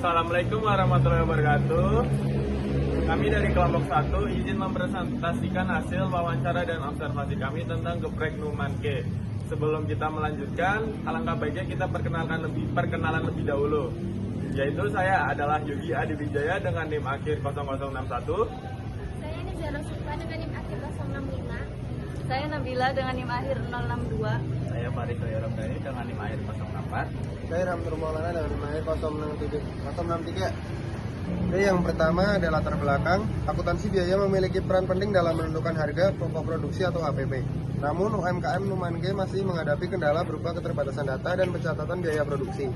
Assalamualaikum warahmatullahi wabarakatuh. Kami dari kelompok 1 izin mempresentasikan hasil wawancara dan observasi kami tentang geprek Numanke. Sebelum kita melanjutkan, alangkah baiknya kita perkenalan lebih dahulu. Yaitu saya adalah Yogi Adiwijaya dengan NIM akhir 0061. Saya Nizara Sufa dengan NIM akhir 065. Saya Nabila dengan NIM akhir 062. Saya Farid Soyoromdani dengan NIM akhir 064. Saya Ramtur Maulana dengan NIM akhir 063. Oke, yang pertama adalah latar belakang. Akuntansi biaya memiliki peran penting dalam menentukan harga pokok produksi atau HPP. Namun UMKM Numanke masih menghadapi kendala berupa keterbatasan data dan pencatatan biaya produksi.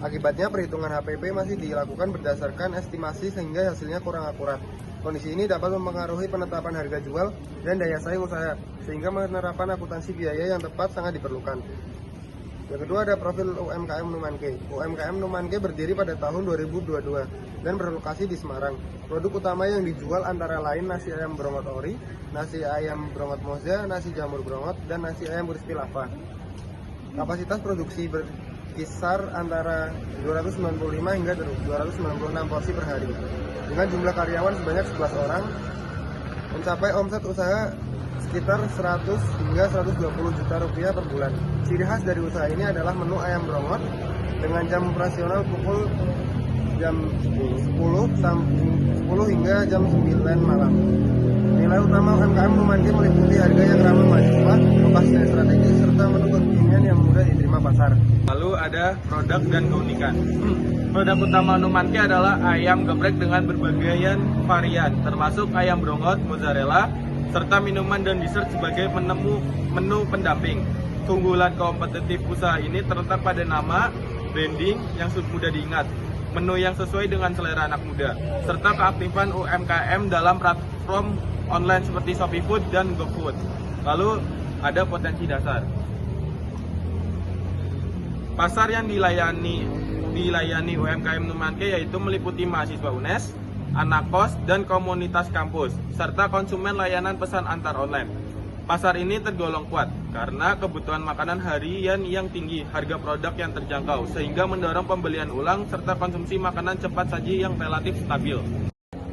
Akibatnya perhitungan HPP masih dilakukan berdasarkan estimasi sehingga hasilnya kurang akurat. Kondisi ini dapat mempengaruhi penetapan harga jual dan daya saing usaha, sehingga penerapan akuntansi biaya yang tepat sangat diperlukan. Yang kedua ada profil UMKM Numanke. UMKM Numanke berdiri pada tahun 2022 dan berlokasi di Semarang. Produk utama yang dijual antara lain nasi ayam brongot ori, nasi ayam brongot moza, nasi jamur brongot, dan nasi ayam crispy lava. Kapasitas produksi berkisar antara 295 hingga 296 porsi per hari. Dengan jumlah karyawan sebanyak 11 orang, mencapai omset usaha sekitar 100 hingga 120 juta rupiah per bulan. Ciri khas dari usaha ini adalah menu ayam brongot dengan jam operasional pukul jam 10 hingga jam 9 malam. Nilai utama UMKM Numanke meliputi harga yang ramah mahasiswa, lokasi yang strategis, serta menu kekinian yang mudah diterima pasar. Lalu ada produk dan keunikan. Produk utama Numanke adalah ayam geprek dengan berbagai varian, termasuk ayam brongot, mozzarella, serta minuman dan dessert sebagai menu pendamping. Keunggulan kompetitif usaha ini terletak pada nama, branding yang mudah diingat, menu yang sesuai dengan selera anak muda, serta keaktifan UMKM dalam platform online seperti Shopee Food dan GoFood. Lalu ada potensi dasar. Pasar yang dilayani UMKM Numanke yaitu meliputi mahasiswa UNES, anak kos, dan komunitas kampus, serta konsumen layanan pesan antar online. Pasar ini tergolong kuat karena kebutuhan makanan harian yang tinggi, harga produk yang terjangkau, sehingga mendorong pembelian ulang serta konsumsi makanan cepat saji yang relatif stabil.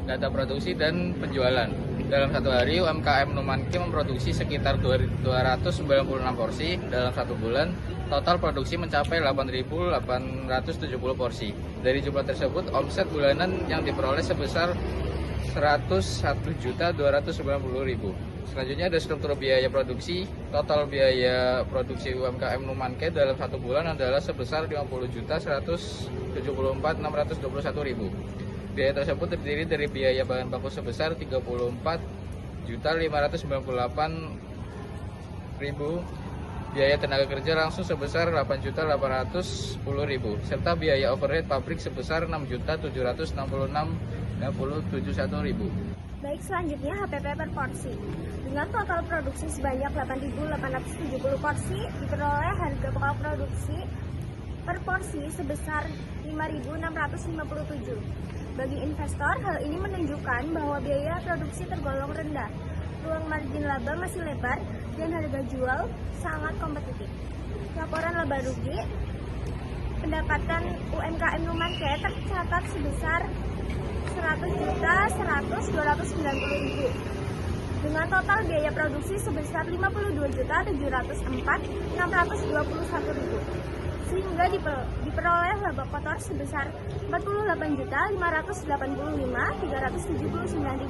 Data produksi dan penjualan. Dalam satu hari, UMKM Numanke memproduksi sekitar 296 porsi. Dalam satu bulan, total produksi mencapai 8.870 porsi. Dari jumlah tersebut, omset bulanan yang diperoleh sebesar 101.290.000. Selanjutnya ada struktur biaya produksi. Total biaya produksi UMKM Numanke dalam satu bulan adalah sebesar 50.174.621.000. Biaya tersebut terdiri dari biaya bahan baku sebesar 34.598.000, biaya tenaga kerja langsung sebesar 8.810.000, serta biaya overhead pabrik sebesar 6.766.071.000. Baik, selanjutnya HPP per porsi. Dengan total produksi sebanyak 8.870 porsi, diperoleh harga pokok produksi per porsi sebesar 5.657. Bagi investor, hal ini menunjukkan bahwa biaya produksi tergolong rendah, ruang margin laba masih lebar, dan harga jual sangat kompetitif. Laporan laba rugi, pendapatan UMKM Numanke tercatat sebesar 100.100.290.000 dengan total biaya produksi sebesar 52.704.621.000, sehingga diperoleh laba kotor sebesar 48.585.379.000.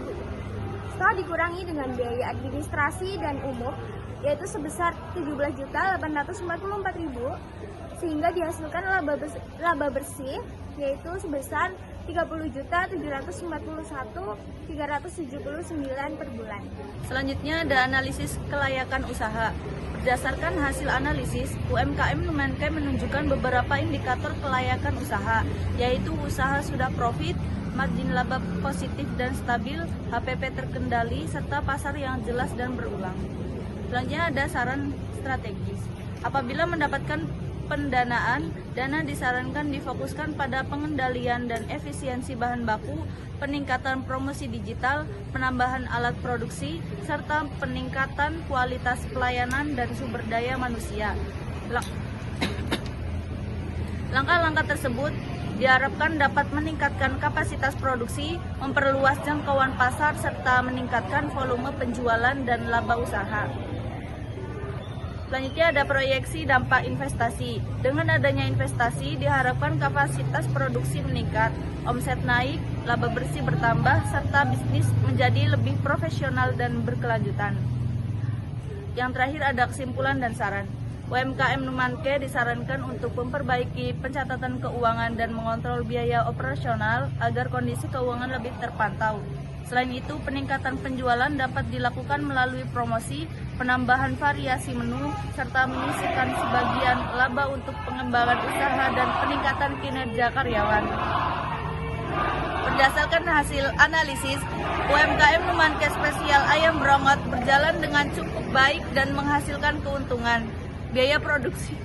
Setelah dikurangi dengan biaya administrasi dan umum yaitu sebesar 17.844.000, sehingga dihasilkan laba bersih yaitu sebesar 30.741.379 per bulan. Selanjutnya ada analisis kelayakan usaha. Berdasarkan hasil analisis, UMKM Numanke menunjukkan beberapa indikator kelayakan usaha, yaitu usaha sudah profit, margin laba positif dan stabil, HPP terkendali, serta pasar yang jelas dan berulang. Selanjutnya ada saran strategis. Apabila mendapatkan pendanaan, dana disarankan difokuskan pada pengendalian dan efisiensi bahan baku, peningkatan promosi digital, penambahan alat produksi, serta peningkatan kualitas pelayanan dan sumber daya manusia. Langkah-langkah tersebut diharapkan dapat meningkatkan kapasitas produksi, memperluas jangkauan pasar, serta meningkatkan volume penjualan dan laba usaha. Selanjutnya ada proyeksi dampak investasi. Dengan adanya investasi, diharapkan kapasitas produksi meningkat, omset naik, laba bersih bertambah, serta bisnis menjadi lebih profesional dan berkelanjutan. Yang terakhir ada kesimpulan dan saran. UMKM Numanke disarankan untuk memperbaiki pencatatan keuangan dan mengontrol biaya operasional agar kondisi keuangan lebih terpantau. Selain itu, peningkatan penjualan dapat dilakukan melalui promosi, penambahan variasi menu, serta menyisihkan sebagian laba untuk pengembangan usaha dan peningkatan kinerja karyawan. Berdasarkan hasil analisis, UMKM Numanke Spesial Ayam Brongot berjalan dengan cukup baik dan menghasilkan keuntungan. Biaya produksi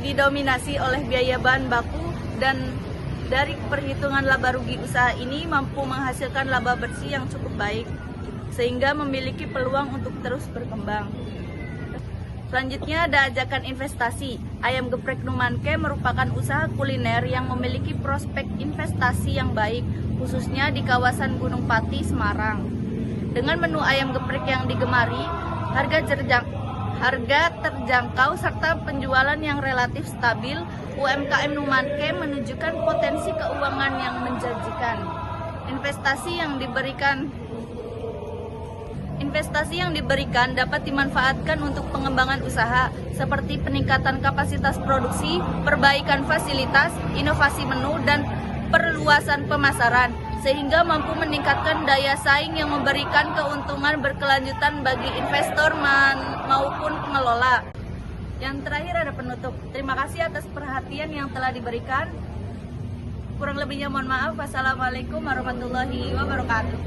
didominasi oleh biaya bahan baku, dan dari perhitungan laba rugi usaha ini mampu menghasilkan laba bersih yang cukup baik, sehingga memiliki peluang untuk terus berkembang. Selanjutnya ada ajakan investasi. Ayam geprek Numanke merupakan usaha kuliner yang memiliki prospek investasi yang baik, khususnya di kawasan Gunung Pati, Semarang. Dengan menu ayam geprek yang digemari, harga terjangkau serta penjualan yang relatif stabil, UMKM Numanke menunjukkan potensi keuangan yang menjanjikan. Investasi yang diberikan dapat dimanfaatkan untuk pengembangan usaha seperti peningkatan kapasitas produksi, perbaikan fasilitas, inovasi menu, dan perluasan pemasaran, sehingga mampu meningkatkan daya saing yang memberikan keuntungan berkelanjutan bagi investor maupun pengelola. Yang terakhir ada penutup. Terima kasih atas perhatian yang telah diberikan. Kurang lebihnya mohon maaf. Wassalamualaikum warahmatullahi wabarakatuh.